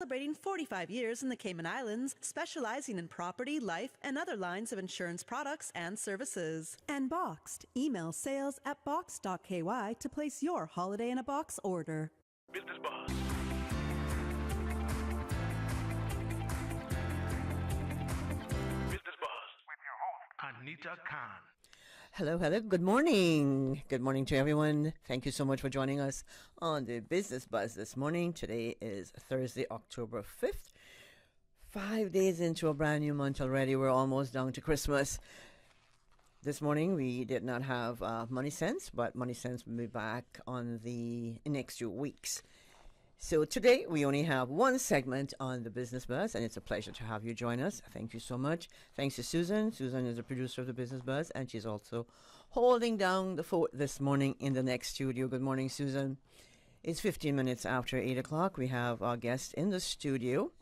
Celebrating 45 years in the Cayman Islands, specializing in property, life, and other lines of insurance products and services. And Boxed. Email sales@box.ky to place your holiday in a box order. Business Buzz. Business Buzz with your host, Anita Khan. Hello. Good morning. Good morning to everyone. Thank you so much for joining us on the Business Buzz this morning. Today is Thursday, October 5th. 5 days into a brand new month already. We're almost down to Christmas. This morning we did not have Money Sense, but Money Sense will be back on the next 2 weeks. So today we only have one segment on the Business Buzz, and it's a pleasure to have you join us. Thank you so much. Thanks to Susan. Susan is the producer of the Business Buzz, and she's also holding down the fort this morning in the next studio. Good morning, Susan. It's 15 minutes after 8 o'clock. We have our guest in the studio,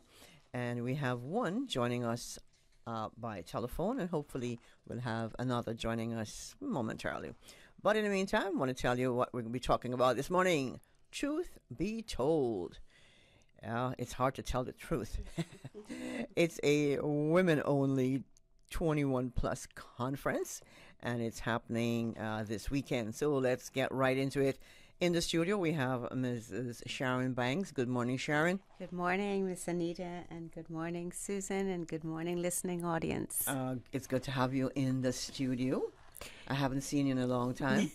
and we have one joining us by telephone, and hopefully we'll have another joining us momentarily. But in the meantime, I want to tell you what we're going to be talking about this morning. Truth be told, it's hard to tell the truth. It's a women-only 21-plus conference, and it's happening this weekend. So let's get right into it. In the studio, we have Mrs. Sharon Banks. Good morning, Sharon. Good morning, Miss Anita, and good morning, Susan, and good morning, listening audience. It's good to have you in the studio. I haven't seen you in a long time.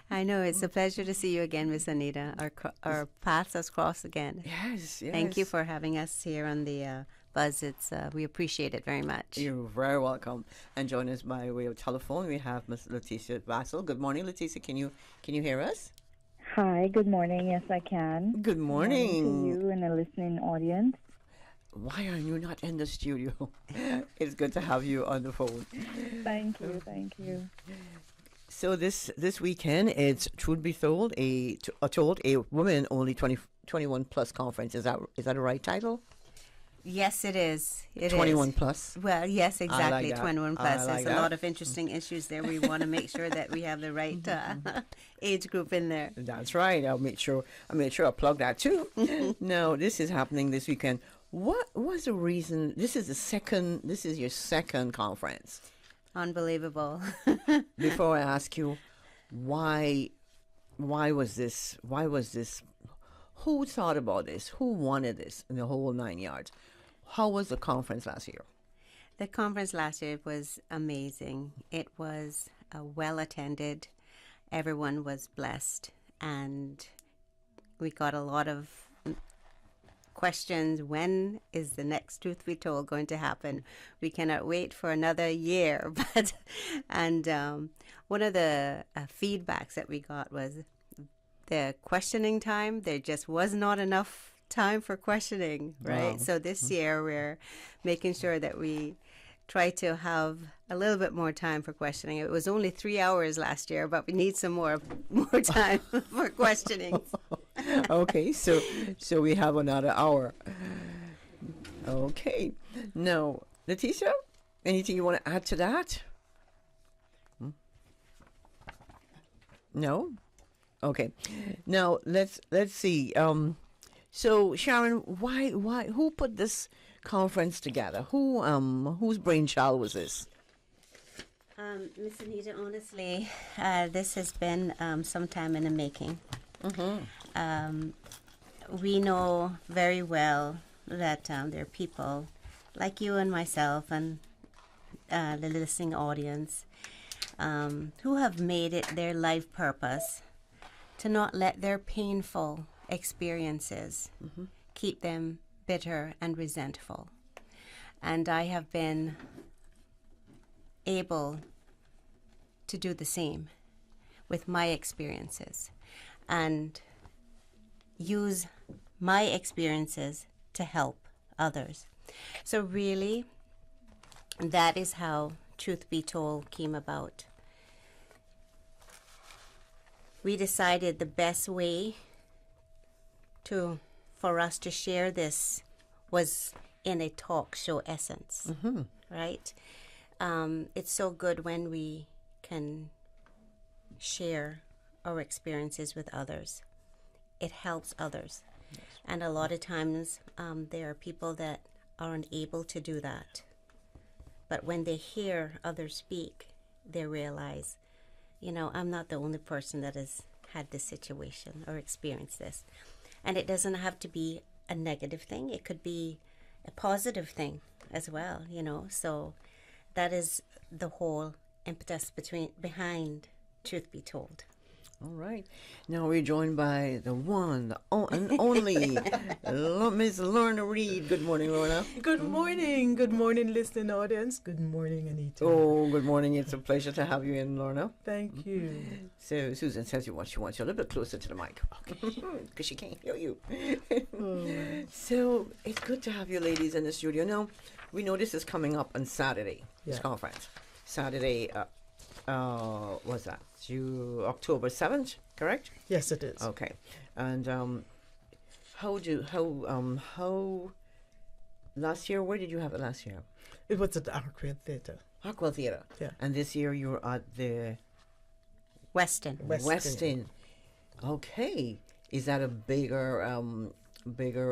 I know. It's a pleasure to see you again, Miss Anita. Our paths has crossed again. Yes. Thank you for having us here on the Buzz. We appreciate it very much. You're very welcome. And join us by way of telephone. We have Miss Leticia Bassel. Good morning, Leticia. Can you hear us? Hi, good morning. Yes, I can. Good morning. Good morning to you and the listening audience. Why are you not in the studio? It's good to have you on the phone. Thank you. So this weekend, it's Truth Be Told, a women only 21 plus conference. Is that the right title? Yes, it is. 21 plus. Well, yes, exactly. Like 21 plus. like There's a lot of interesting issues there. We want to make sure that we have the right age group in there. That's right. I'll make sure I plug that too. No, this is happening this weekend. What was the reason? This is your second conference. Unbelievable. Before I ask you, why was this? Who thought about this? Who wanted this in the whole 9 yards? How was the conference last year? The conference last year was amazing. It was well attended. Everyone was blessed, and we got a lot of questions. When is the next Truth Be Told going to happen? We cannot wait for another year. One of the feedbacks that we got was the questioning time. There just was not enough time for questioning, right? Wow. So this year we're making sure that we try to have a little bit more time for questioning. It was only 3 hours last year, but we need some more time for questioning. Okay, so we have another hour. Okay. Now, Leticia, anything you want to add to that? No? Okay. Now let's see. So Sharon, why who put this conference together? Whose brainchild was this? Miss Anita, honestly, this has been some time in the making. Mm-hmm. We know very well that there are people like you and myself and the listening audience who have made it their life purpose to not let their painful experiences keep them bitter and resentful. And I have been able to do the same with my experiences and use my experiences to help others. So really, that is how Truth Be Told came about. We decided the best way for us to share this was in a talk show essence, right? It's so good when we can share our experiences with others. It helps others. And a lot of times there are people that aren't able to do that. But when they hear others speak, they realize, I'm not the only person that has had this situation or experienced this. And it doesn't have to be a negative thing. It could be a positive thing as well, So that is the whole impetus behind Truth Be Told. All right. Now we're joined by the one, the and only Miss Lorna Reed. Good morning, Lorna. Good morning. Good morning, listening audience. Good morning, Anita. Oh, good morning. It's a pleasure to have you in, Lorna. Thank you. So Susan says she wants you a little bit closer to the mic. Because she can't hear you. So it's good to have you ladies in the studio. Now, we know this is coming up on Saturday, this conference. Saturday, what's that? October 7th, correct? Yes, it is. Okay. And how last year, where did you have it last year? It was at the Arkwell Theatre. Hartwell Theatre. Yeah. And this year you're at the Weston. Weston. Okay. Is that a bigger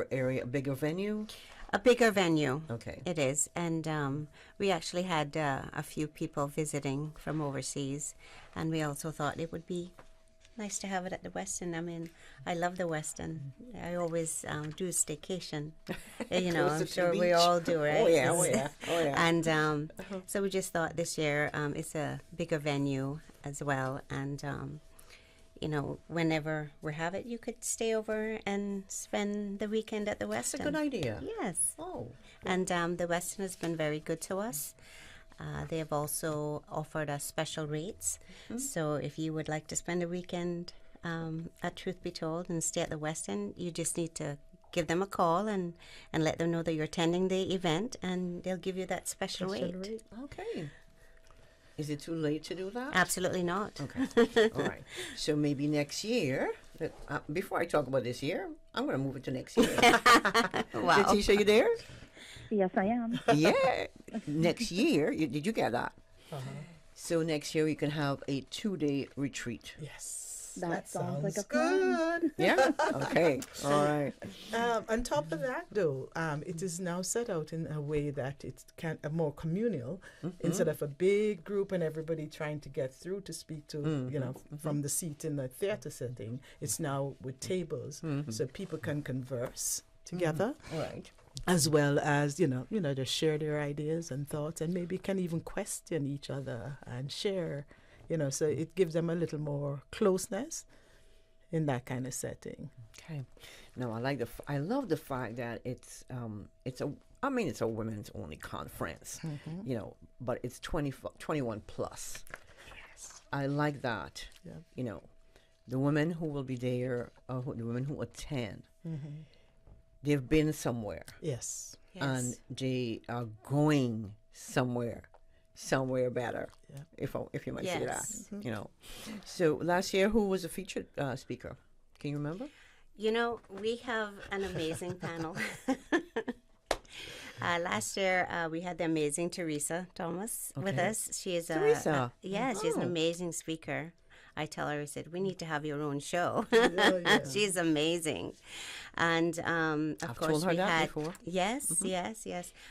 area, bigger venue? A bigger venue. Okay. It is. And we actually had a few people visiting from overseas. And we also thought it would be nice to have it at the Weston. I mean, I love the Weston. I always do a staycation. I'm sure we all do, right? Oh, yeah. And so we just thought this year it's a bigger venue as well. And, whenever we have it, you could stay over and spend the weekend at the Weston. That's a good idea. Yes. Oh. And the Weston has been very good to us. They have also offered us special rates. Mm-hmm. So if you would like to spend a weekend at Truth Be Told and stay at the Weston, you just need to give them a call and let them know that you're attending the event, and they'll give you that special rate. Okay. Is it too late to do that? Absolutely not. Okay. All right. So maybe next year, before I talk about this year, I'm going to move it to next year. Wow. Letitia, you there? Yes, I am. Yeah. Next year, did you get that? So next year you can have a 2-day retreat. Yes. That sounds like a good. Yeah? Okay. All right. On top of that, though, it is now set out in a way that it's more communal, instead of a big group and everybody trying to get through to speak to, from the seat in the theater setting. It's now with tables, so people can converse together. All right. As well as, just share their ideas and thoughts, and maybe can even question each other and share, so it gives them a little more closeness in that kind of setting. Okay. No, I love the fact that it's a women's only conference, but it's 21 plus. Yes. I like that. Yeah. The women who will be there, the women who attend, they've been somewhere. Yes. And they are going somewhere better, if you might say that. So last year, who was a featured speaker? Can you remember? We have an amazing panel. Last year, we had the amazing Teresa Thomas with us. She is Teresa. She's an amazing speaker. I tell her, I said, we need to have your own show. She's amazing. And of course, told her we that had before. yes.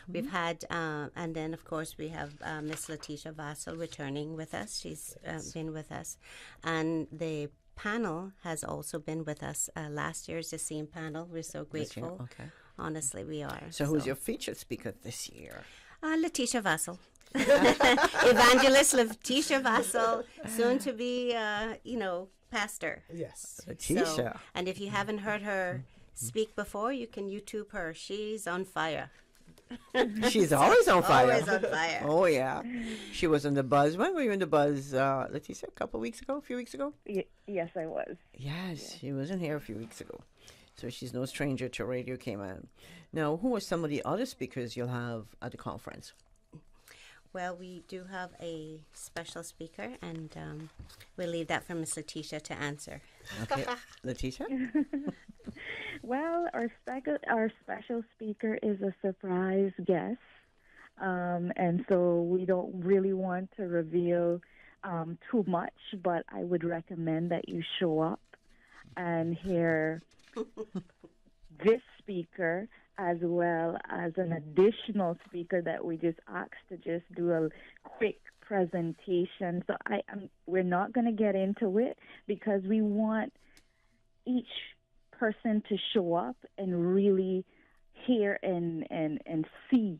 We've had, and then of course we have Miss Letitia Vassal returning with us. She's been with us, and the panel has also been with us. Last year's the same panel. We're so grateful. Okay. Honestly, we are. So who's your featured speaker this year? Letitia Vassal. Evangelist Letitia Vassal, soon to be, pastor. Yes. Letitia. So, and if you haven't heard her speak before, you can YouTube her. She's on fire. She's always on fire. Always on fire. Oh, yeah. She was in the Buzz. When were you in the Buzz, Letitia? A few weeks ago? Yes, I was. Yes, she was in here a few weeks ago. So she's no stranger to Radio Cayman. Now, who are some of the other speakers you'll have at the conference? Well, we do have a special speaker, and we'll leave that for Miss Letitia to answer. Okay, Letitia? Well, our special speaker is a surprise guest, and so we don't really want to reveal too much, but I would recommend that you show up and hear this speaker as well as an additional speaker that we just asked to just do a quick presentation. So we're not going to get into it because we want each person to show up and really hear and see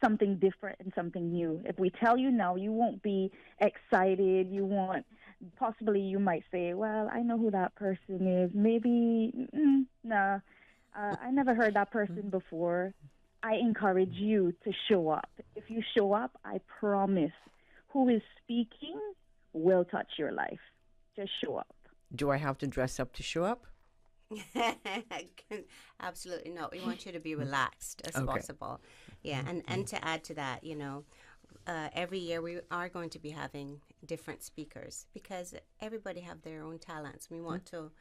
something different and something new. If we tell you now, you won't be excited. Possibly you might say, well, I know who that person is. Maybe, nah, I never heard that person before. I encourage you to show up. If you show up, I promise who is speaking will touch your life. Just show up. Do I have to dress up to show up? Absolutely not. We want you to be relaxed as possible. Yeah, and to add to that, every year we are going to be having different speakers because everybody have their own talents. We want to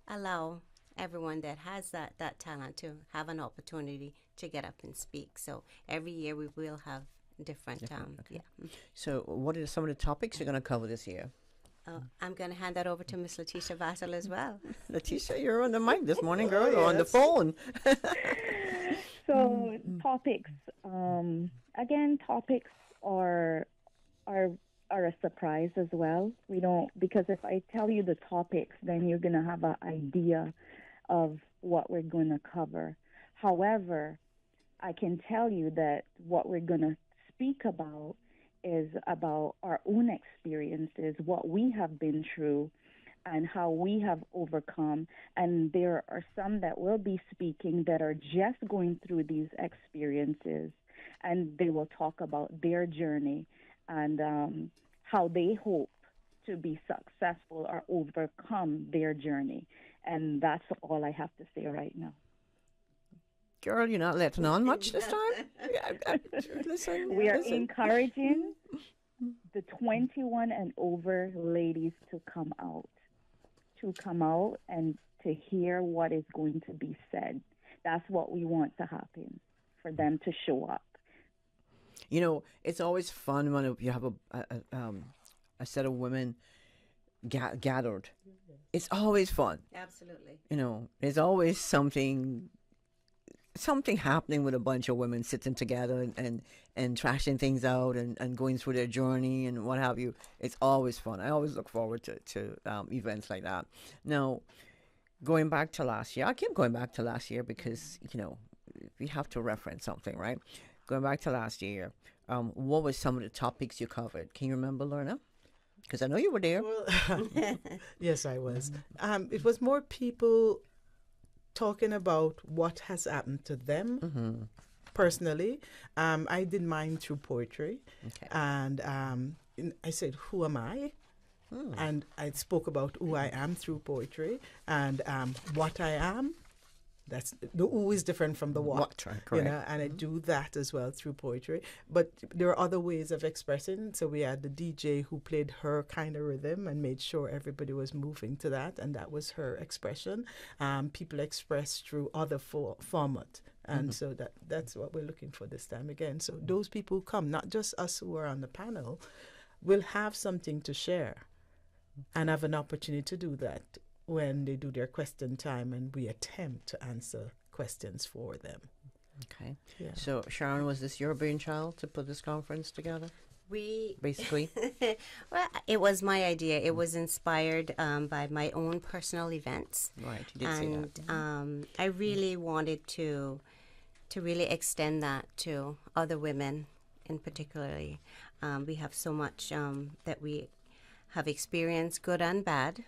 allow everyone that has that talent to have an opportunity to get up and speak. So every year we will have different. So what are some of the topics you're going to cover this year? I'm going to hand that over to Miss Letitia Vassal as well. Letitia, you're on the mic this morning, girl, or on the phone. So topics, again, topics are a surprise as well. We don't, because if I tell you the topics, then you're going to have an idea of what we're going to cover. However, I can tell you that what we're going to speak about is about our own experiences, what we have been through, and how we have overcome. And there are some that will be speaking that are just going through these experiences, and they will talk about their journey and how they hope to be successful or overcome their journey. And that's all I have to say right now. Girl, you're not letting on much this time. Listen, we are encouraging the 21 and over ladies to come out and to hear what is going to be said. That's what we want to happen, for them to show up. It's always fun when you have a set of women gathered. It's always fun. Absolutely. There's always something happening with a bunch of women sitting together and trashing things out and going through their journey and what have you. It's always fun. I always look forward to events like that. Now, going back to last year, I keep going back to last year because, we have to reference something, right? Going back to last year, what were some of the topics you covered? Can you remember, Lorna? Because I know you were there. Well, yes, I was. It was more people talking about what has happened to them personally. I did mine through poetry. Okay. And I said, who am I? And I spoke about who I am through poetry and what I am. That's the who is different from the what, correct. And I do that as well through poetry. But there are other ways of expressing. So we had the DJ who played her kind of rhythm and made sure everybody was moving to that, and that was her expression. People express through other format. And so that's what we're looking for this time again. So those people who come, not just us who are on the panel, will have something to share and have an opportunity to do that when they do their question time and we attempt to answer questions for them. Okay. Yeah. So, Sharon, was this your brainchild to put this conference together? Basically? Well, it was my idea. It was inspired by my own personal events. Right, you did say that. And I really wanted to really extend that to other women in particularly. We have so much that we have experienced, good and bad.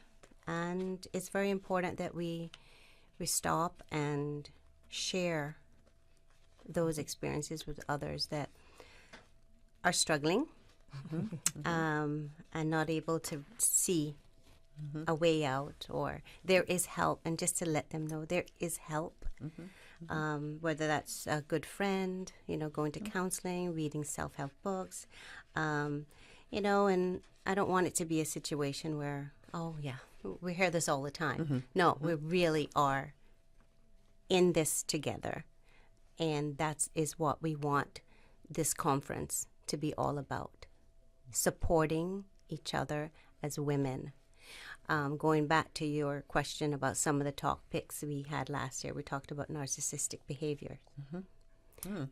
And it's very important that we stop and share those experiences with others that are struggling and not able to see a way out, or there is help, and just to let them know there is help. Whether that's a good friend, going to counseling, reading self-help books, and I don't want it to be a situation where, we hear this all the time. No, we really are in this together. And that is what we want this conference to be all about. Supporting each other as women. Going back to your question about some of the talk picks we had last year, we talked about narcissistic behavior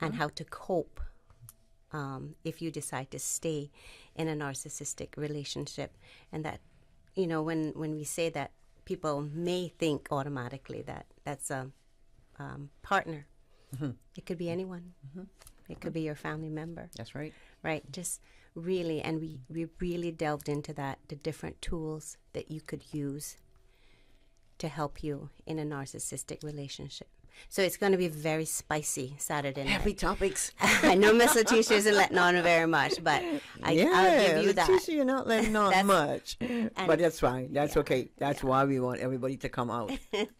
and how to cope if you decide to stay in a narcissistic relationship. And that, when we say that, people may think automatically that that's a partner. It could be anyone. It could be your family member. That's right. Right. Just really, and we really delved into that, the different tools that you could use to help you in a narcissistic relationship. So it's going to be very spicy Saturday night. Heavy topics. I know Miss Letitia isn't letting on very much, but I'll give you that. Letitia, you're not letting on much. But that's fine. That's okay. That's why we want everybody to come out.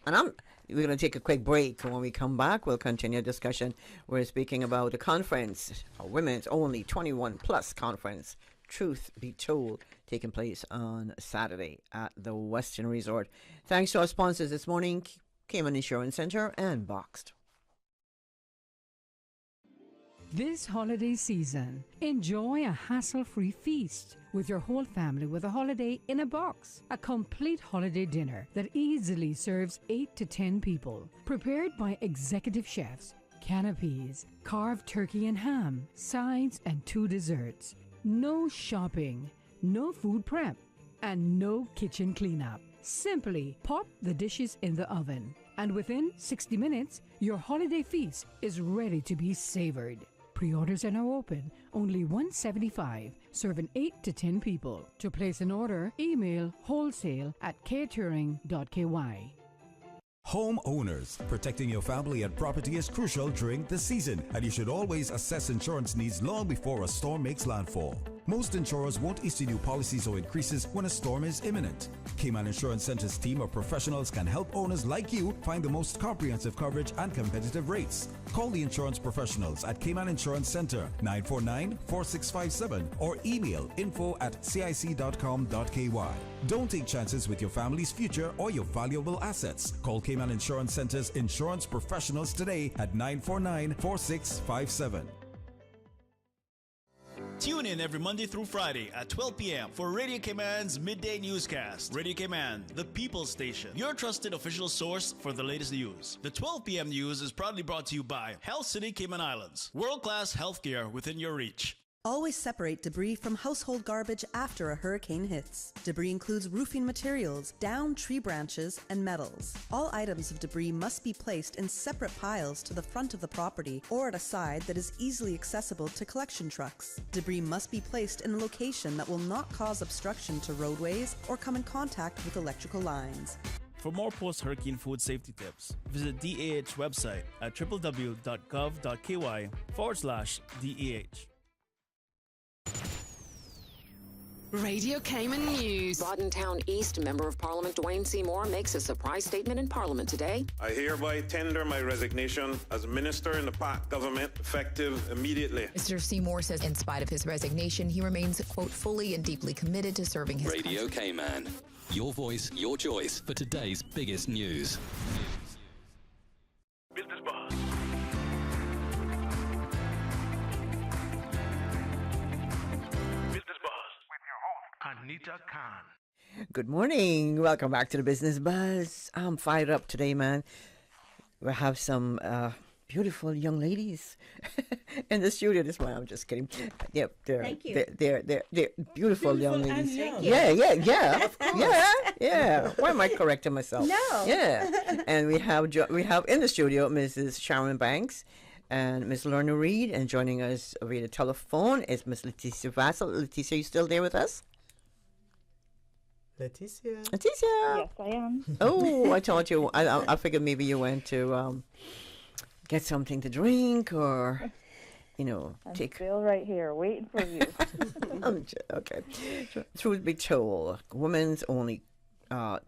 And we're going to take a quick break. When we come back, we'll continue discussion. We're speaking about the conference, a women's only 21 plus conference, Truth Be Told, taking place on Saturday at the Western Resort. Thanks to our sponsors this morning, Cayman Insurance Center and Boxed. This holiday season, enjoy a hassle-free feast with your whole family with a holiday in a box. A complete holiday dinner that easily serves 8 to 10 people. Prepared by executive chefs, canapes, carved turkey and ham, sides and 2 desserts. No shopping, no food prep, and no kitchen cleanup. Simply pop the dishes in the oven, and within 60 minutes, your holiday feast is ready to be savored. Pre-orders are now open. Only $175, serving 8 to 10 people. To place an order, email wholesale@catering.ky. Homeowners, protecting your family and property is crucial during the season, and you should always assess insurance needs long before a storm makes landfall. Most insurers won't issue new policies or increases when a storm is imminent. Cayman Insurance Center's team of professionals can help owners like you find the most comprehensive coverage and competitive rates. Call the insurance professionals at Cayman Insurance Center 949-4657 or email info@cic.com.ky. Don't take chances with your family's future or your valuable assets. Call Cayman Insurance Center's insurance professionals today at 949-4657. Tune in every Monday through Friday at 12 p.m. for Radio Cayman's Midday Newscast. Radio Cayman, the People's Station, your trusted official source for the latest news. The 12 p.m. news is proudly brought to you by Health City Cayman Islands. World-class healthcare within your reach. Always separate debris from household garbage after a hurricane hits. Debris includes roofing materials, downed tree branches, and metals. All items of debris must be placed in separate piles to the front of the property or at a side that is easily accessible to collection trucks. Debris must be placed in a location that will not cause obstruction to roadways or come in contact with electrical lines. For more post-hurricane food safety tips, visit DAH website at www.gov.ky/DAH. Radio Cayman News. Town East Member of Parliament Dwayne Seymour makes a surprise statement in Parliament today. I hereby tender my resignation as Minister in the PAC government, effective immediately. Mr. Seymour says in spite of his resignation, he remains, quote, fully and deeply committed to serving his Radio country. Cayman. Your voice, your choice for today's biggest news. Business Boss. Anita Khan. Good morning. Welcome back to the Business Buzz. I'm fired up today, man. We have some beautiful young ladies in the studio this morning. I'm just kidding. Yep, Thank you. They're beautiful young ladies. young. Yeah. Why am I correcting myself? No. Yeah. And we have in the studio Mrs. Sharon Banks and Miss Lorna Reed, and joining us via the telephone is Miss Leticia Vassell. Leticia, you still there with us? Leticia. Yes, I am. Oh, I told you. I figured maybe you went to get something to drink or, I'm take. still right here waiting for you. Okay. Truth be told, women's only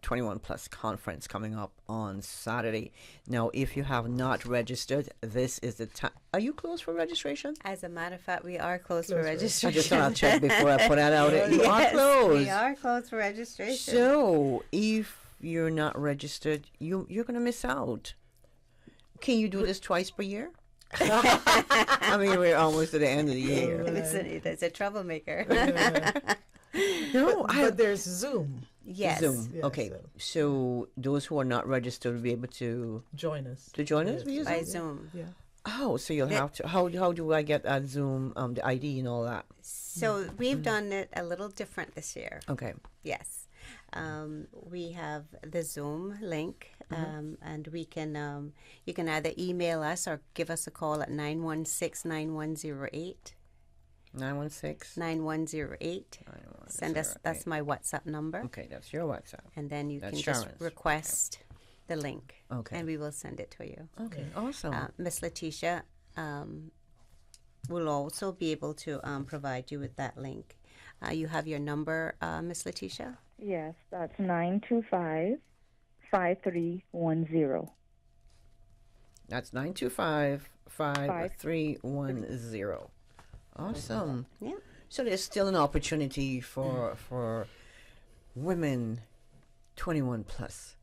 21 plus conference coming up on Saturday. Now, if you have not registered, this is the time. Are you closed for registration? As a matter of fact, we are closed for registration. I just thought I'd check before I put that out. You are Yes, closed. we are closed for registration. So, if you're not registered, you're going to miss out. Can you do this twice per year? I mean, we're almost at the end of the year. Listen, it's a troublemaker. No, but there's Zoom. Yes. Zoom. Yes, Okay. So those who are not registered will be able to join us. via By Zoom? Zoom. Yeah. Oh, so you'll have to. How do I get at Zoom the ID and all that? So we've done it a little different this year. Okay. Yes. We have the Zoom link, and we can you can either email us or give us a call at 916-9108. 916. 9108. Send us. That's my WhatsApp number. Okay, that's your WhatsApp. And then you That's can just Sharon's. request the link. Okay. And we will send it to you. Okay, awesome. Miss Letitia will also be able to provide you with that link. You have your number, Miss Letitia? Yes, that's 925-5310. That's 925-5310. Awesome. Yeah. So there's still an opportunity for women 21 plus.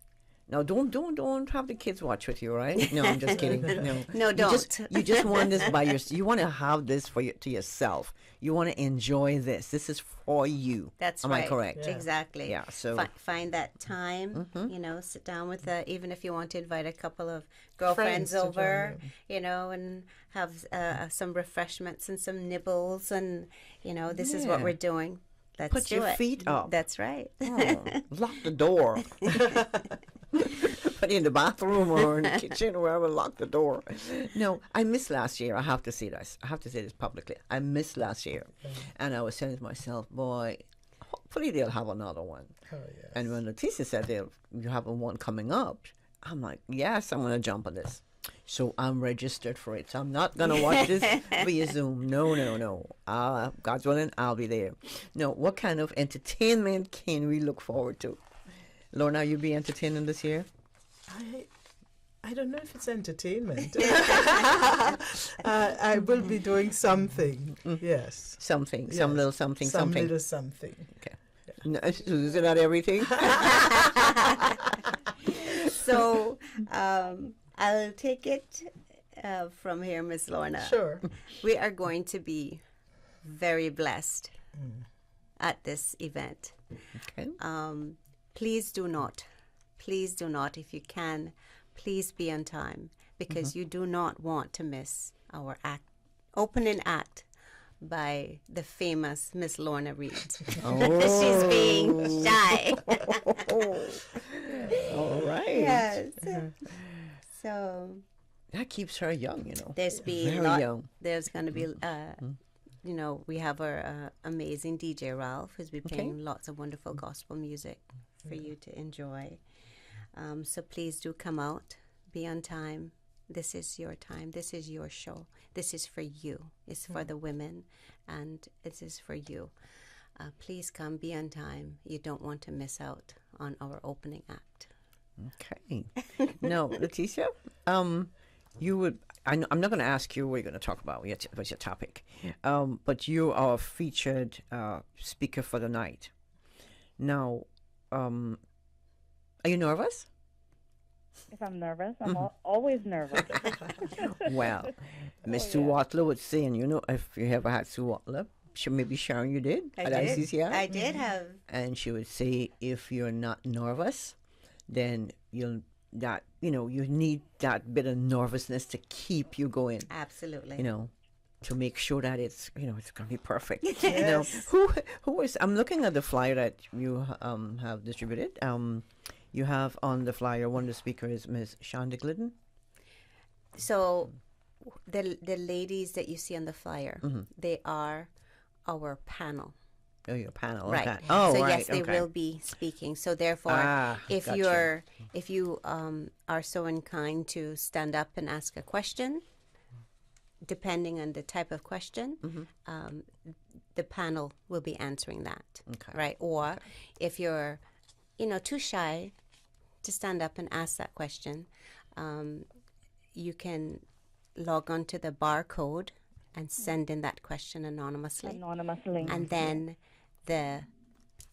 Now, don't have the kids watch with you, right? No, I'm just kidding. No, No, don't. You just want this by yourself. You want to have this to yourself. You want to enjoy this. This is for you. That's Am right. I correct? Yeah. Exactly. Yeah. So find that time. Sit down with even if you want to invite a couple of girlfriends Friends to over, join and have some refreshments and some nibbles, and this is what we're doing. Let's put do your it. feet up. That's right. Oh, lock the door. Put in the bathroom or in the kitchen or wherever, lock the door. No, I missed last year. I have to say this. I have to say this publicly. I missed last year. And I was saying to myself, boy, hopefully they'll have another one. Oh, yes. And when Leticia said you have one coming up, I'm like, yes, I'm going to jump on this. So I'm registered for it. So I'm not going to watch this via Zoom. No. God's willing, I'll be there. No, what kind of entertainment can we look forward to? Lorna, you be entertaining this year? I don't know if it's entertainment. I will be doing something. Yes. Something. Yes. Some little something. Some little something. Okay. No, is it not everything? So I'll take it from here, Miss Lorna. Sure. We are going to be very blessed at this event. Okay. Please do not, if you can, please be on time, because you do not want to miss our opening act by the famous Miss Lorna Reed. She's being shy. All right. Yes. So that keeps her young, There's young. There's going to be, we have our amazing DJ Ralph, who's been playing lots of wonderful gospel music for you to enjoy. So please do come out, be on time. This is your time. This is your show. This is for you. It's for the women, and it is for you. Please come, be on time. You don't want to miss out on our opening act. Okay. Now, Leticia, you would. I'm not going to ask you what you're going to talk about. What's your topic? But you are featured speaker for the night. Now, are you nervous? If I'm nervous, I'm always nervous. Well, Miss Sue Watler would say, and if you ever had Sue Watler, maybe Sharon, you did I at did. ICCI? I did have. And she would say, if you're not nervous, then you need that bit of nervousness to keep you going. Absolutely. To make sure that it's going to be perfect. Yes. Who is? I'm looking at the flyer that you have distributed. You have on the flyer, one of the speakers, Ms. Shonda Glidden. So, the ladies that you see on the flyer, they are our panel. Oh, your panel. Right. Okay. Oh, so right. yes, they will be speaking. So therefore, if you are so inclined to stand up and ask a question, depending on the type of question, the panel will be answering that. Okay. Right. Or if you're, too shy to stand up and ask that question, you can log on to the barcode and send in that question anonymously. Anonymously. And then the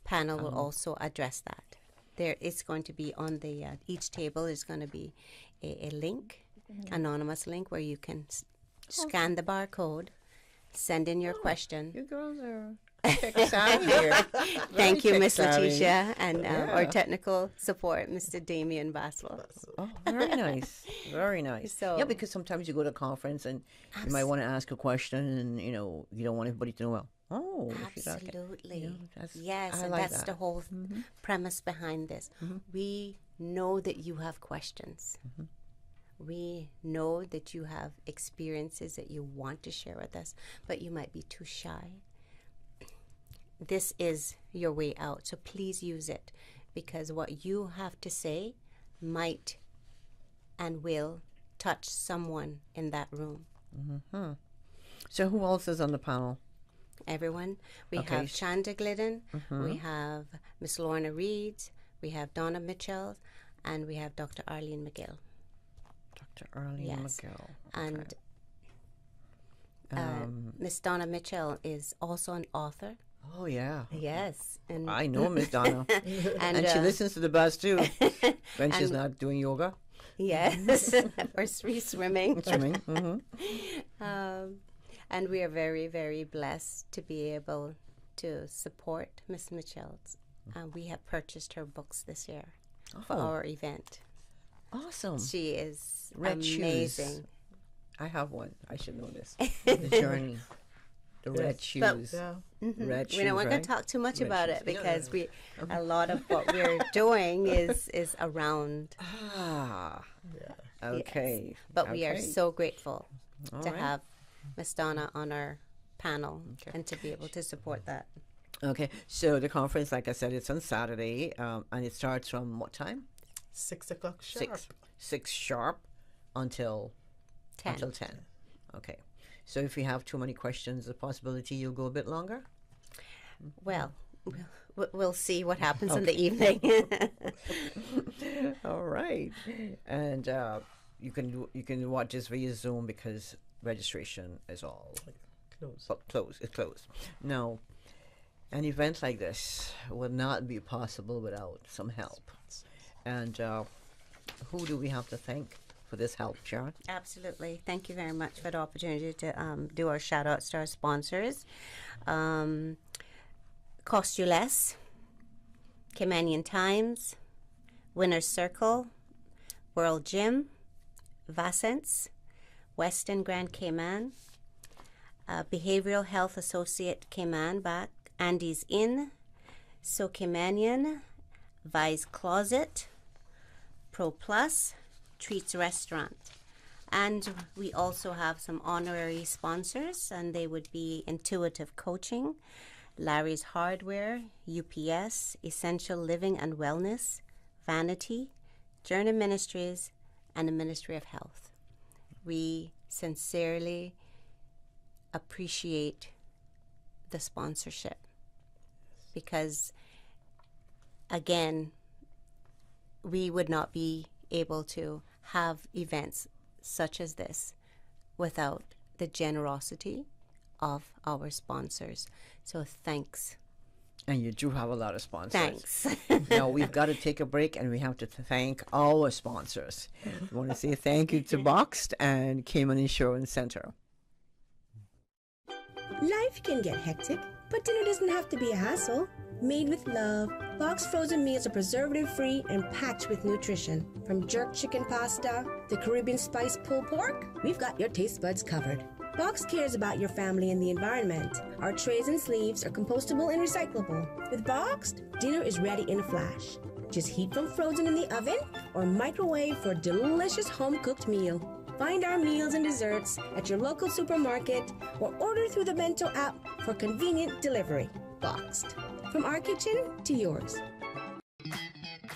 panel will also address that. There is going to be on the each table is going to be a link, anonymous link, where you can scan the barcode, send in your question. You girls are Tech-savvy here. Thank you, Very Miss tech-savvy. Letitia, and our Yeah. technical support, Mr. Damien Bassel. Oh, very nice. Very nice. So- yeah, because sometimes you go to a conference and you might want to ask a question and, you don't want everybody to know, well, oh, she's okay. Absolutely. that's- Yes, I and like that's that. the whole premise behind this. We know that you have questions. We know that you have experiences that you want to share with us, but you might be too shy. This is your way out, so please use it, because what you have to say might and will touch someone in that room. So who else is on the panel? Everyone. We Okay. have Chanda Glidden, we have Miss Lorna Reed, we have Donna Mitchell, and we have Dr. Arlene McGill. Dr. Arlene Yes. McGill. And Um, Miss Donna Mitchell is also an author. Oh, yeah. Yes. And I know Miss Donna. and and she listens to the bus, too, when she's and- not doing yoga. Yes. Or swimming. Swimming. And we are very, very blessed to be able to support Miss Mitchell's. We have purchased her books this year for Oh. our event. Awesome. She is Red shoes. amazing. I have one. I should know this. The journey. The red shoes. Yeah. Red shoes. We don't want right? to talk too much Red about shoes. it because a lot of what we're doing is around. Ah. Okay. Yes. But we are Okay. so grateful All to right. have Miss Donna on our panel and to be able to support that. Okay. So the conference, like I said, it's on Saturday, and it starts from what time? 6 o'clock sharp. 6 sharp until 10. Until 10. Okay. So if you have too many questions, the possibility you'll go a bit longer? Well, we'll see what happens in the evening. All right. And you can watch this via Zoom because registration is all closed. It's closed. Now, an event like this would not be possible without some help. And who do we have to thank for this help, Sharon? Absolutely. Thank you very much for the opportunity to do our shout outs to our sponsors. Cost You Less, Caymanian Times, Winner's Circle, World Gym, Vasense, Weston Grand Cayman, Behavioral Health Associate Cayman back, Andy's Inn, So Caymanian, Vi's Closet, Pro Plus, Treats Restaurant. And we also have some honorary sponsors, and they would be Intuitive Coaching, Larry's Hardware, UPS, Essential Living and Wellness, Vanity, Journey Ministries, and the Ministry of Health. We sincerely appreciate the sponsorship because, again, we would not be able to have events such as this without the generosity of our sponsors. So thanks. And you do have a lot of sponsors. Thanks. Now we've got to take a break and we have to thank our sponsors. We want to say thank you to Boxed and Cayman Insurance Center. Life can get hectic, but dinner doesn't have to be a hassle. Made with love, Boxed frozen meals are preservative-free and packed with nutrition. From jerk chicken pasta to Caribbean spice pulled pork, we've got your taste buds covered. Boxed cares about your family and the environment. Our trays and sleeves are compostable and recyclable. With Boxed, dinner is ready in a flash. Just heat from frozen in the oven or microwave for a delicious home-cooked meal. Find our meals and desserts at your local supermarket or order through the Bento app for convenient delivery. Boxed. From our kitchen to yours.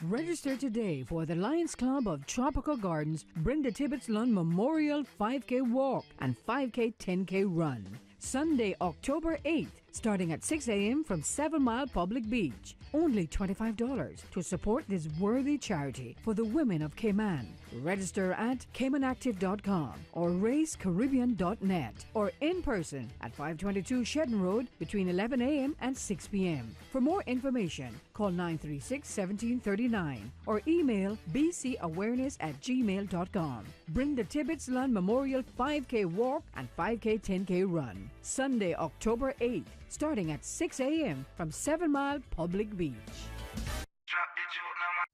Register today for the Lions Club of Tropical Gardens Brenda Tibbetts Lund Memorial 5K Walk and 5K 10K Run. Sunday, October 8th, starting at 6 a.m. from 7 Mile Public Beach. Only $25 to support this worthy charity for the women of Cayman. Register at CaymanActive.com or RaceCaribbean.net or in person at 522 Shedden Road between 11 a.m. and 6 p.m. For more information, call 936-1739 or email bcawareness@gmail.com. Bring the Tibbetts Land Memorial 5K Walk and 5K 10K Run. Sunday, October 8th, starting at 6 a.m. from 7 Mile Public Beach.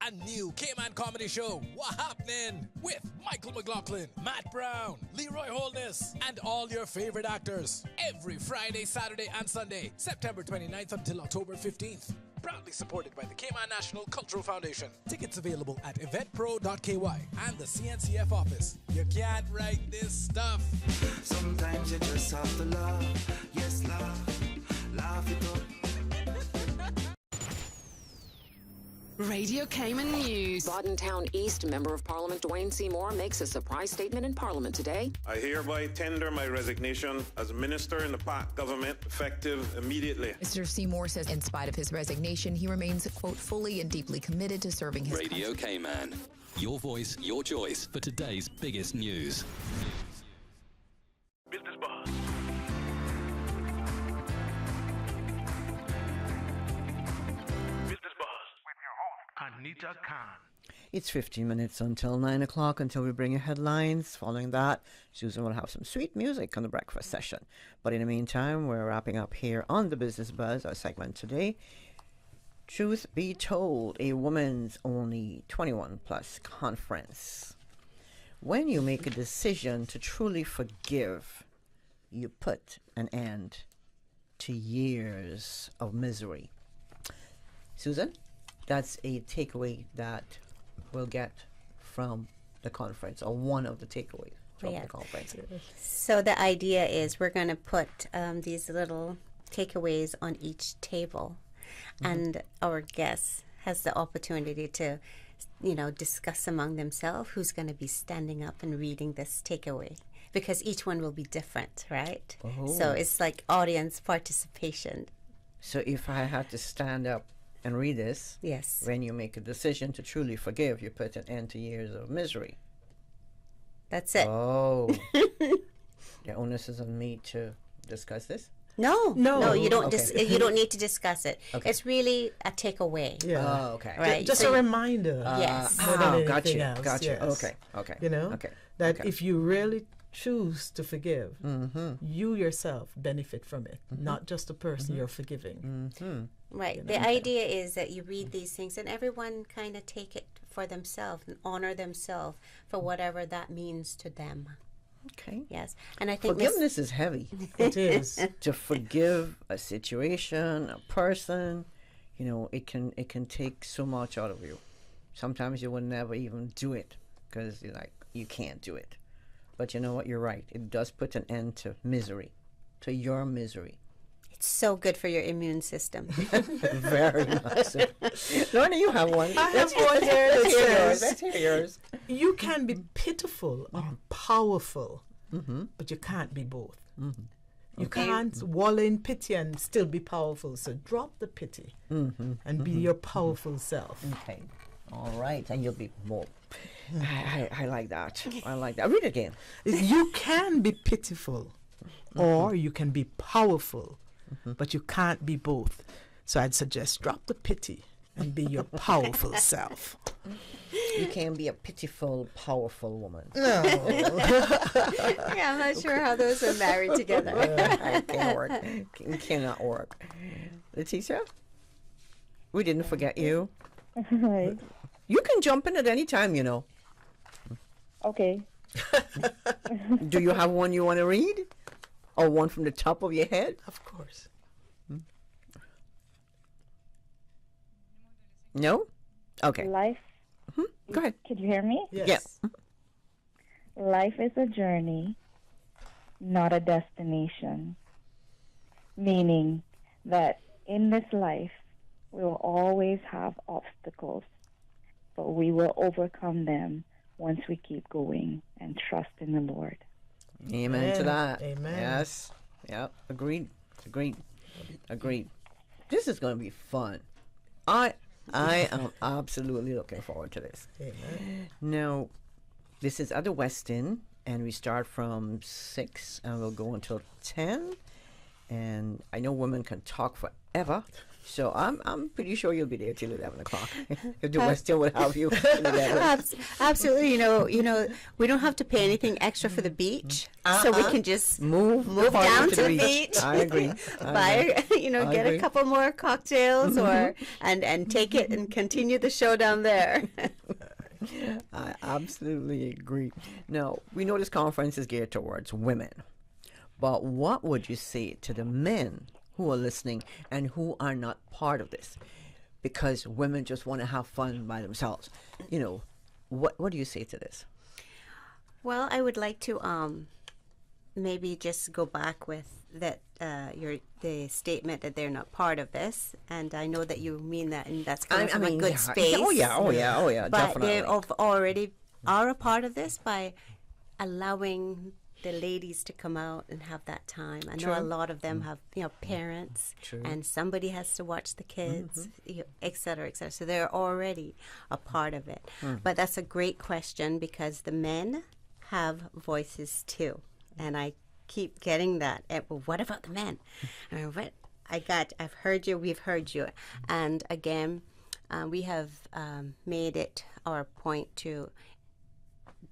A new Cayman comedy show, What Happening? With Michael McLaughlin, Matt Brown, Leroy Holness, and all your favorite actors. Every Friday, Saturday, and Sunday, September 29th until October 15th. Proudly supported by the Cayman National Cultural Foundation. Tickets available at eventpro.ky and the CNCF office. You can't write this stuff. Sometimes you just have to laugh. Yes, laugh. Laugh it up. Radio Cayman News. Town East Member of Parliament Dwayne Seymour makes a surprise statement in Parliament today. I hereby tender my resignation as Minister in the PAC government, effective immediately. Mr. Seymour says in spite of his resignation, he remains, quote, fully and deeply committed to serving his Radio Cayman. Your voice, your choice for today's biggest news. Business Buzz. Business Buzz with your host, Anita Khan. It's 15 minutes until 9 o'clock until we bring you headlines. Following that, Susan will have some sweet music on the breakfast session. But in the meantime, we're wrapping up here on the Business Buzz, our segment today. Truth Be Told, a woman's only 21 plus conference. When you make a decision to truly forgive, you put an end to years of misery. Susan, that's a takeaway that we'll get from the conference, or one of the takeaways from the conference. So the idea is we're going to put these little takeaways on each table, and our guest has the opportunity to, discuss among themselves who's going to be standing up and reading this takeaway, because each one will be different, right? So it's like audience participation. So if I had to stand up and read this, yes, when you make a decision to truly forgive, you put an end to years of misery. That's it. Oh. The onus is on me to discuss this? No, you don't. You don't need to discuss it. Okay. It's really a takeaway. Yeah. Oh, okay. Right. Just a reminder. Yes. Gotcha. Else. Gotcha. Yes. Okay. That if you really choose to forgive, you yourself benefit from it, not just the person you're forgiving. Right. The idea is that you read these things and everyone kind of take it for themselves and honor themselves for whatever that means to them. Okay. Yes. And I think forgiveness is heavy. It is. To forgive a situation, a person, it can take so much out of you. Sometimes you would never even do it because you can't do it. But you know what? You're right. It does put an end to misery, to your misery. It's so good for your immune system. Very much so. Lorna, you have one. I have one here that says, let's hear yours. You can be pitiful or powerful, but you can't be both. You can't wallow in pity and still be powerful. So drop the pity and be your powerful self. Okay. All right. And you'll be more. I like that. I like that. Read it again. You can be pitiful or you can be powerful, but you can't be both. So I'd suggest drop the pity and be your powerful self. You can be a pitiful, powerful woman. No. Yeah, I'm not sure how those are married together. It can't work. It cannot work. Leticia, we didn't forget you. Right. You can jump in at any time, Okay. Do you have one you want to read? Or one from the top of your head? Of course. No? Okay. Life. Go ahead. Can you hear me? Yes. Yeah. Life is a journey, not a destination. Meaning that in this life, we will always have obstacles, but we will overcome them once we keep going and trust in the Lord. Amen to that. Amen. Yes. Yep. Agreed. This is going to be fun. I am absolutely looking forward to this. Amen. Now, This is at the Westin, and we start from 6 and we'll go until 10. And I know women can talk forever, so I'm pretty sure you'll be there till 11 o'clock. If the Westin would have you till 11. Absolutely. You know, we don't have to pay anything extra for the beach, so we can just move down to the beach. I agree. Buy, get a couple more cocktails, and take it and continue the show down there. I absolutely agree. Now, we know this conference is geared towards women, but what would you say to the men who are listening and who are not part of this? Because women just want to have fun by themselves. What do you say to this? Well, I would like to maybe just go back with that the statement that they're not part of this, and I know that you mean that, and that's coming from a good space. Oh yeah, but definitely. they already are a part of this by allowing the ladies to come out and have that time. I know a lot of them have parents, and somebody has to watch the kids, et cetera, et cetera. So they're already a part of it. But that's a great question, because the men have voices too, and I keep getting that. Well, what about the men? I've heard you, we've heard you. And again, we have made it our point to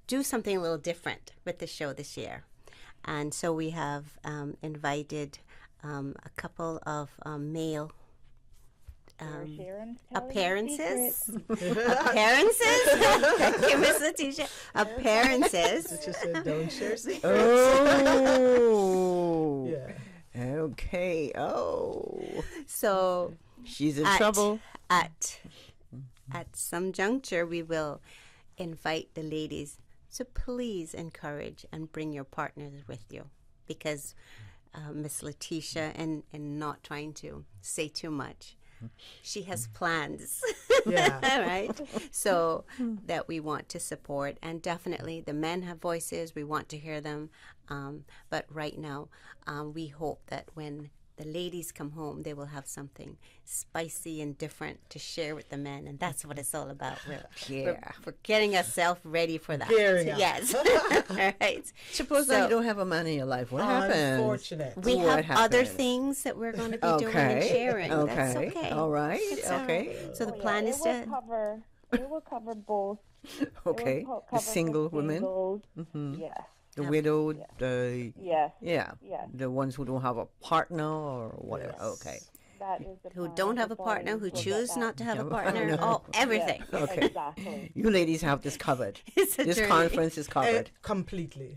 do something a little different with the show this year. And so we have invited a couple of male appearances. Appearances? Thank you, Miss Letitia. Appearances. Letitia said, don't share secrets. Oh. Yeah. Okay. Oh. So she's in trouble. At some juncture, we will invite the ladies to please encourage and bring your partners with you, because Miss Letitia, and not trying to say too much, she has plans, right? So that we want to support, and definitely the men have voices. We want to hear them, but right now, we hope that when the ladies come home, they will have something spicy and different to share with the men, and that's what it's all about. We're getting ourselves ready for that. Yes. All right. Suppose that you don't have a man in your life. What happens? Unfortunate. We have other things that we're going to be doing and sharing. Okay. That's okay. All right. Okay. So the plan is to... It will cover both. Okay. The single women. Yes. The widowed, the yes. the ones who don't have a partner or whatever. Yes. Okay. That is the who don't have a partner, who choose not to have a partner. Oh, everything. Yes, okay. Exactly. You ladies have this covered. This journey. Conference is covered. Completely.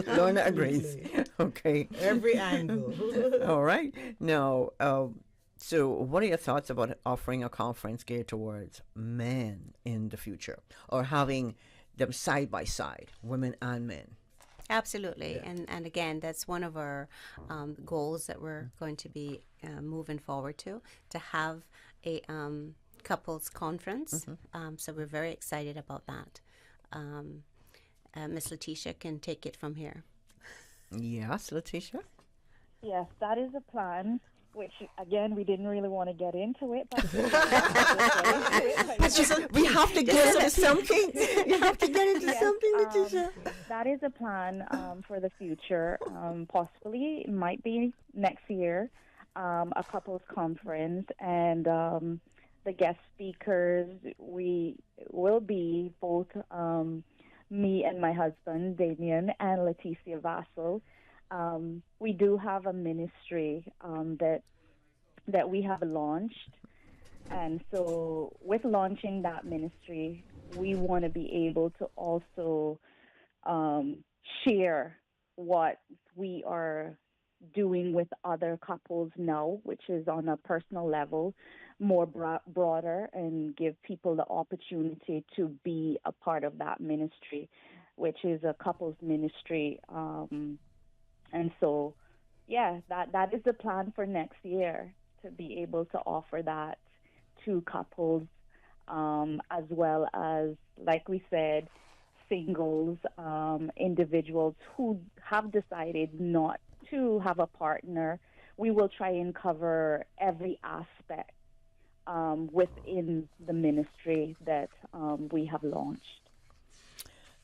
Lorna agrees. Okay. Every angle. All right. Now, so what are your thoughts about offering a conference geared towards men in the future, or having them side by side, women and men? Absolutely. And again, that's one of our goals that we're going to be moving forward to have a couples conference. So we're very excited about that. Miss Letitia can take it from here. Yes, Letitia? Yes, that is a plan. Which, again, we didn't really want to get into it. But we have to get into something. You have to get into something, Letitia. That is a plan for the future. Possibly, it might be next year, a couples conference. And the guest speakers, we will be both me and my husband, Damien, and Leticia Vassal. We do have a ministry that we have launched, and so with launching that ministry, we want to be able to also share what we are doing with other couples now, which is on a personal level, more broader, and give people the opportunity to be a part of that ministry, which is a couples ministry. And so, that is the plan for next year, to be able to offer that to couples, as well as, like we said, singles, individuals who have decided not to have a partner. We will try and cover every aspect within the ministry that we have launched.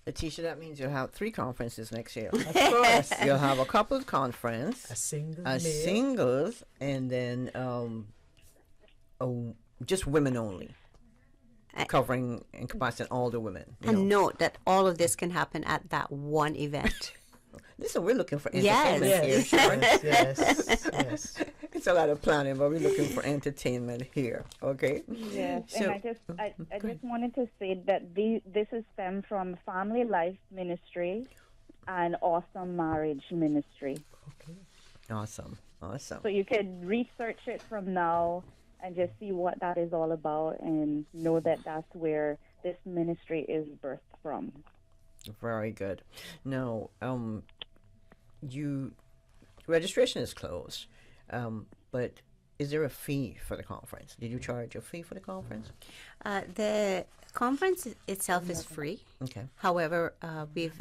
Letitia, that means you'll have 3 conferences next year. Of course. You'll have a couples conference, A single a male. singles, and then just women only, covering encompassing all the women. And note that all of this can happen at that one event. Listen, we're looking for Yes. entertainment here, Sharon. Yes. It's a lot of planning, but we're looking for entertainment here. Okay. Yes, So, and I just wanted to say that this is stemmed from Family Life Ministry and Awesome Marriage Ministry. awesome. So you can research it from now and just see what that is all about, and know that that's where this ministry is birthed from. Very good. Now, registration is closed, but is there a fee for the conference? Did you charge a fee for the conference? The conference itself is free. Okay. However, we've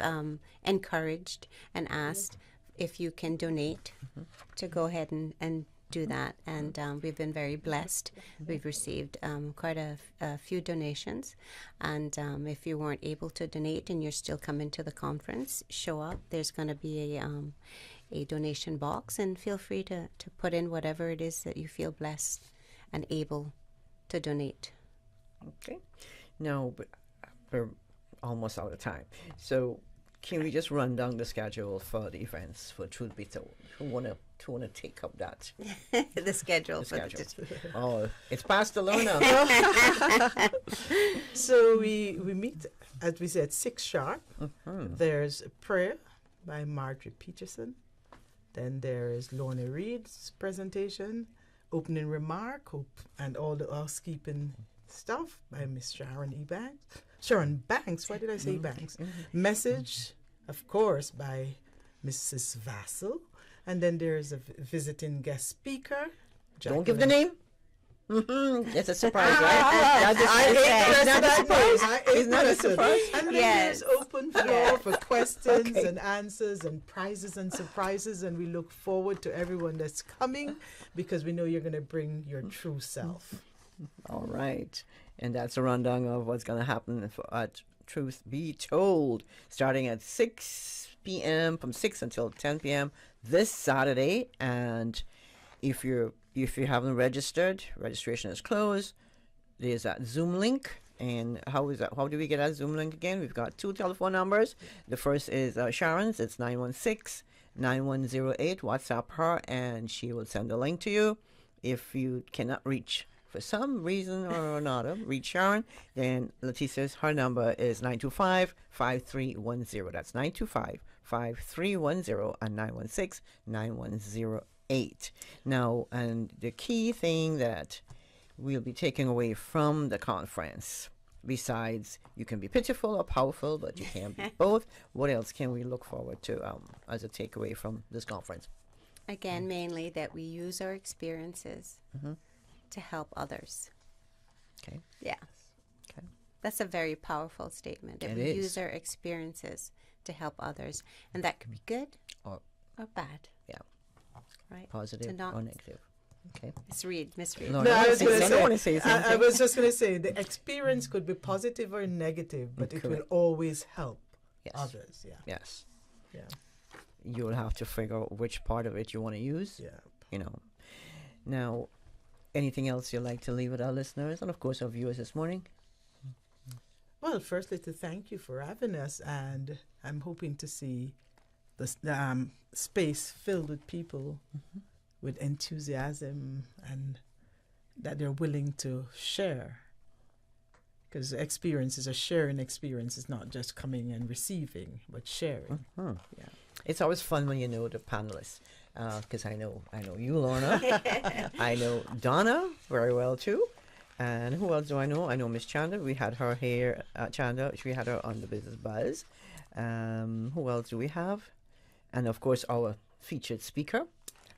encouraged and asked if you can donate to go ahead and do that. And we've been very blessed. We've received quite a few donations. And if you weren't able to donate and you're still coming to the conference, show up. There's going to be a donation box, and feel free to put in whatever it is that you feel blessed and able to donate. Okay. Now, we're almost out of time. So, can we just run down the schedule for the events for Truth Be Told? Who wanna take up that? The schedule. Oh, it's Pastor Luna. So we meet, as we said, 6 sharp. There's a prayer by Marjorie Peterson. Then there's Lorna Reed's presentation, opening remark, and all the housekeeping stuff by Miss Sharon Banks. Why did I say Banks? Message, of course, by Mrs. Vassell. And then there's a visiting guest speaker. Don't give the name. It's a surprise, right? It's not a surprise. And then there's open floor for questions and answers and prizes and surprises. And we look forward to everyone that's coming, because we know you're going to bring your true self. All right. And that's a rundown of what's going to happen at Truth Be Told, starting at 6 p.m. from 6 until 10 p.m. this Saturday. And if you haven't registered, registration is closed. There's that Zoom link. And how is that? How do we get that Zoom link again? We've got 2 telephone numbers. The first is Sharon's. It's 916-9108. WhatsApp her, and she will send the link to you. If you cannot reach for some reason or another, reach Sharon, then Letitia's, her number is 925-5310. That's 925-5310 and 916-9108. Now, and the key thing that we'll be taking away from the conference, besides you can be pitiful or powerful, but you can't be both, what else can we look forward to as a takeaway from this conference? Again, mainly that we use our experiences to help others. Okay. Yeah. Okay. That's a very powerful statement. That It we is. use our experiences to help others. And that could be good Or bad. Yeah. Right. Positive To not or negative. Okay. Misread. No, No, I was going I wanna to say say, I something. was just going to say, the experience could be positive or negative, but it will Correct. always help Yes. others. Yeah. Yes. Yeah. You'll have to figure out which part of it you want to use. Yeah. You know. Now, anything else you'd like to leave with our listeners and, of course, our viewers this morning? Well, firstly, to thank you for having us, and I'm hoping to see the space filled with people with enthusiasm and that they're willing to share. Because experience is a sharing experience. It's not just coming and receiving, but sharing. Yeah. It's always fun when you know the panelists, because I know you, Lorna. I know Donna very well too, and who else do I know? I know Miss Chanda. We had her here, Chanda. We had her on the Business Buzz. Who else do we have? And of course our featured speaker,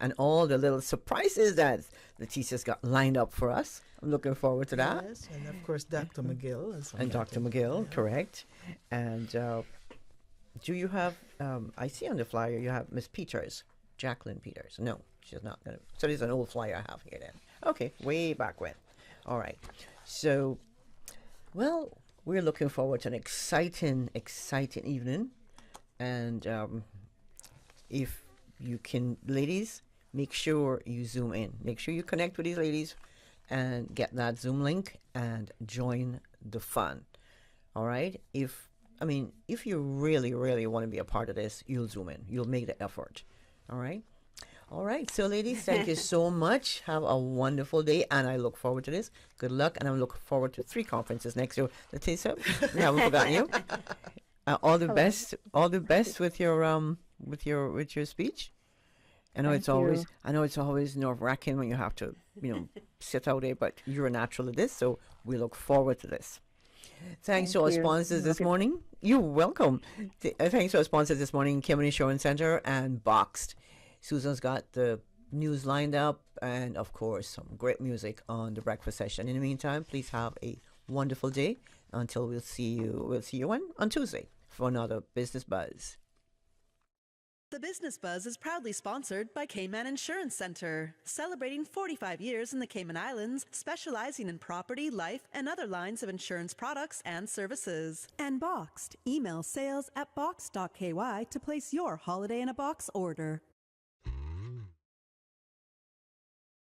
and all the little surprises that Letitia's got lined up for us. I'm looking forward to that. Yes, and of course Dr. McGill. And Dr. McGill, correct. And do you have, I see on the flyer you have Miss Peters, Jacqueline Peters. No, she's not going to. So there's an old flyer I have here then. Okay, way back when. All right. So, well, we're looking forward to an exciting evening. And if you can, ladies, make sure you zoom in. Make sure you connect with these ladies and get that Zoom link and join the fun. All right? If you really, really want to be a part of this, you'll zoom in. You'll make the effort. All right? All right. So, ladies, thank you so much. Have a wonderful day, and I look forward to this. Good luck, and I'm looking forward to 3 conferences next year. Leticia, we haven't forgotten you. All the best. All the best with your speech. I know it's always nerve-wracking when you have to, sit out there, but you're a natural at this, so we look forward to this. Thanks to our sponsors this morning. You're welcome. Thanks to our sponsors this morning, Kim Insurance Center and Boxed. Susan's got the news lined up and, of course, some great music on the breakfast session. In the meantime, please have a wonderful day until we'll see you on Tuesday for another Business Buzz. The Business Buzz is proudly sponsored by Cayman Insurance Center, celebrating 45 years in the Cayman Islands, specializing in property, life, and other lines of insurance products and services. And Boxed. Email sales@box.ky to place your holiday in a box order.